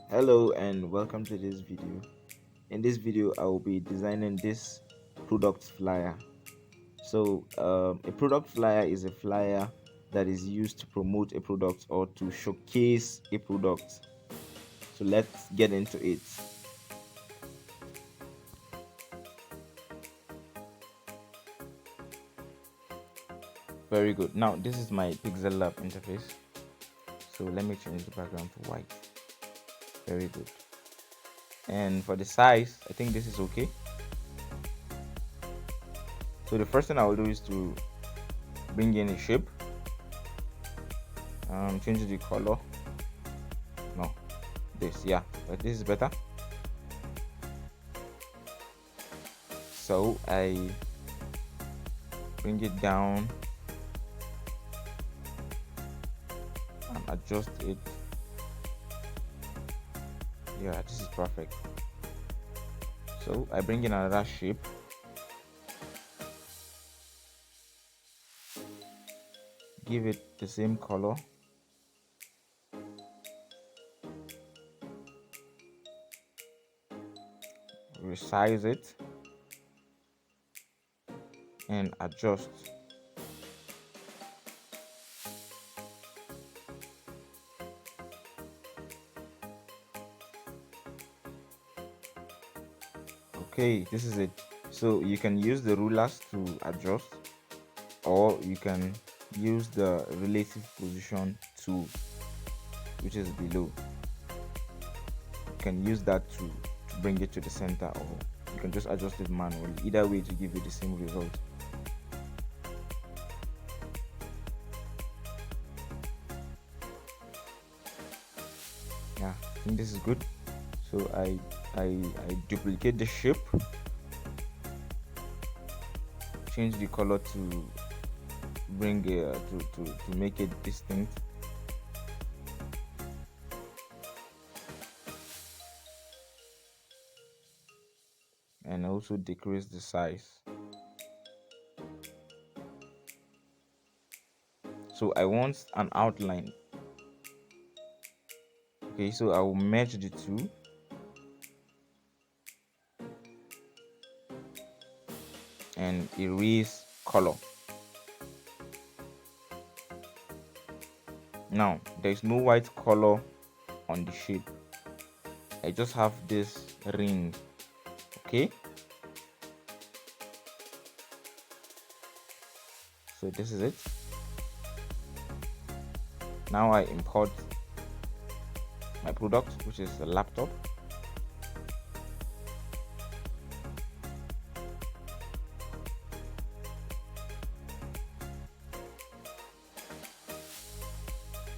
Hello and welcome to this video. In this video I will be designing this product flyer. A product flyer is a flyer that is used to promote a product or to showcase a product. So let's get into it. Very good. Now this is my Pixellab interface. So let me change the background to white. Very good. And for the size, I think this is okay. So the first thing I will do is to bring in a shape, change the color. No, this, yeah, but this is better. So I bring it down and adjust it. Yeah, this is perfect. So I bring in another shape, give it the same color, resize it and adjust. Okay, this is it. So you can use the rulers to adjust, or you can use the relative position tool, which is below. You can use that to bring it to the center, or you can just adjust it manually. Either way to give you the same result. Yeah, I think this is good. So I duplicate the shape, change the color to bring to make it distinct, and also decrease the size. So I want an outline. Okay, so I will merge the two and erase color. Now there is no white color on the shape. I just have this ring. Okay, so this is it. Now I import my product, which is a laptop.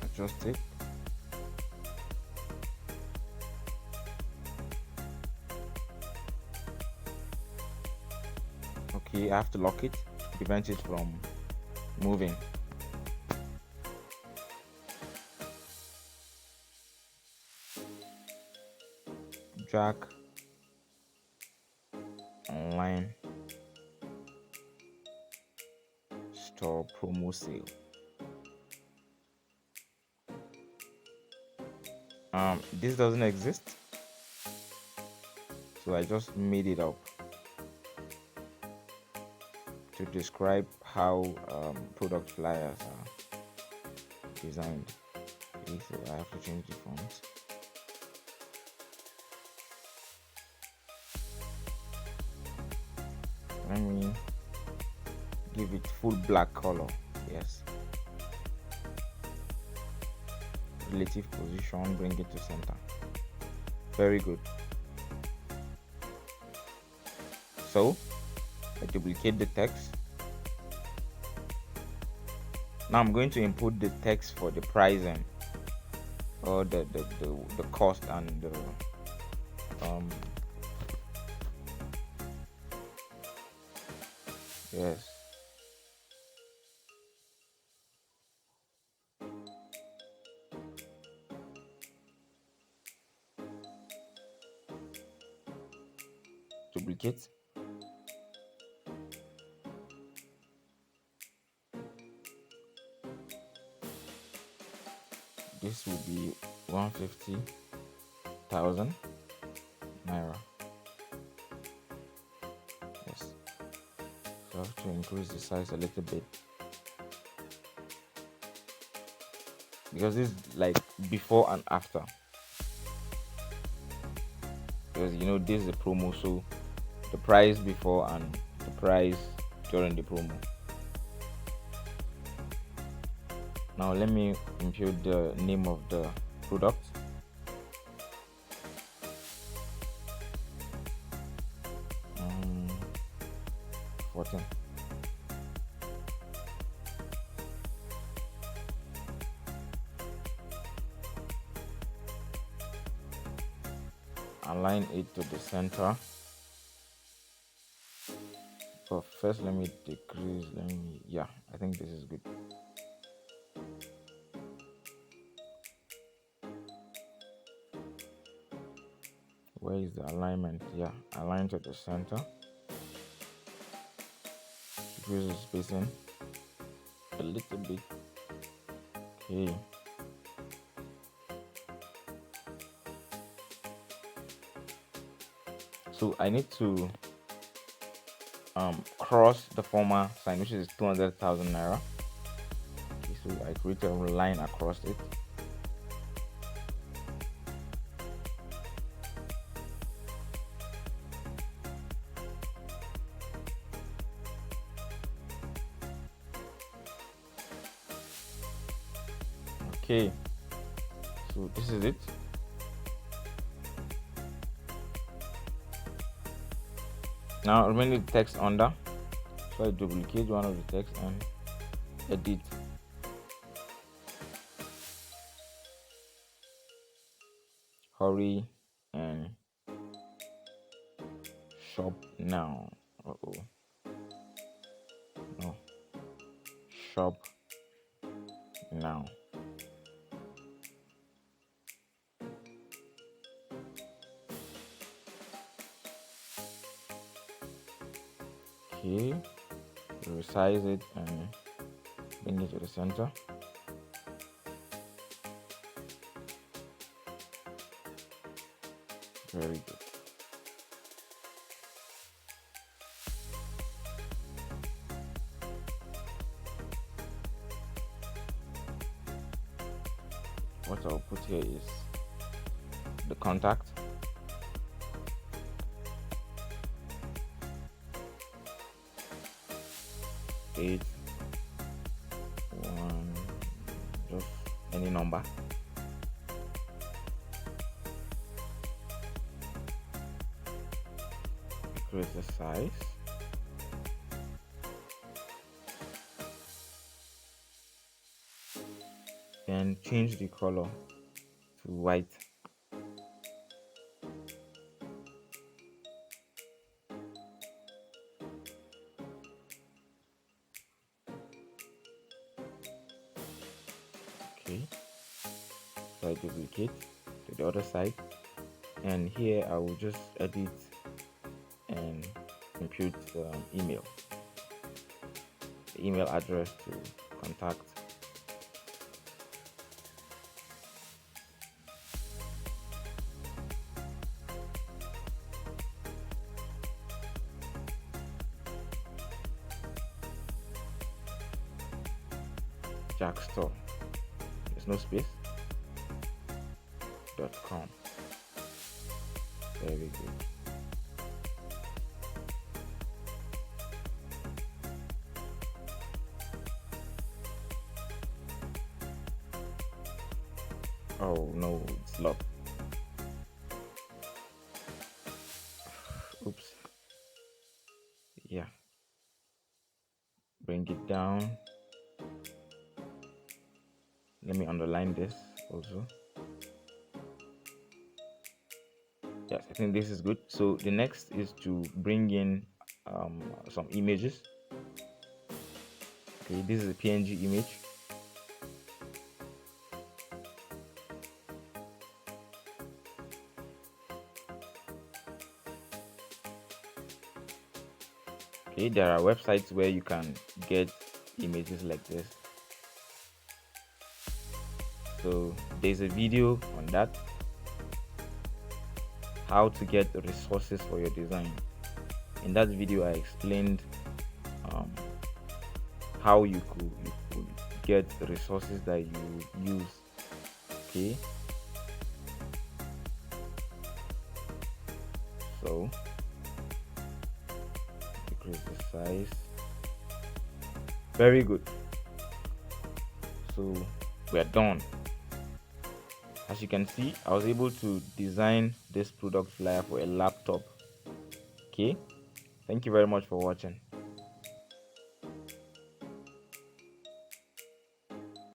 Adjust it. Okay, I have to lock it to prevent it from moving. Drag online store promo sale. This doesn't exist, so I just made it up to describe how product flyers are designed. Okay, so I have to change the font. Let me give it full black color. Yes, relative position, bring it to center. Very good. So I duplicate the text. Now I'm going to input the text for the pricing, or the cost, and the yes, duplicate. This will be 150. 200,000 naira. Yes, so I have to increase the size a little bit because this is like before and after, because this is a promo, so the price before and the price during the promo. Now let me impute the name of the product. um, 14. Align it to the center. But first let me decrease, yeah, I think this is good. Where is the alignment? Yeah, align to the center. Decrease the spacing a little bit. Okay. So I need to cross the former sign, which is 200,000 naira. Okay, so I create a line across it. Okay, so this is it. Now remaining the text under, so I duplicate one of the text and edit. Hurry and shop now. No, shop now. Okay, resize it and bring it to the center. Very good. What I'll put here is the contact. Eight, one, just any number. Increase the size. Then change the color to white. Okay, so I duplicate to the other side, and here I will just edit and impute the email address to contact. Jack Store, there's no space, .com. Very good. Oh no, it's locked. Oops. Yeah, bring it down. Let me underline this also. Yes, I think this is good. So the next is to bring in some images. Okay, this is a PNG image. Okay, there are websites where you can get images like this. So there's a video on that. how to get the resources for your design. In that video I explained um, how you could get the resources that you use. Okay, so decrease the size. Very good. So we're done. As you can see, I was able to design this product flyer for a laptop. Okay, thank you very much for watching.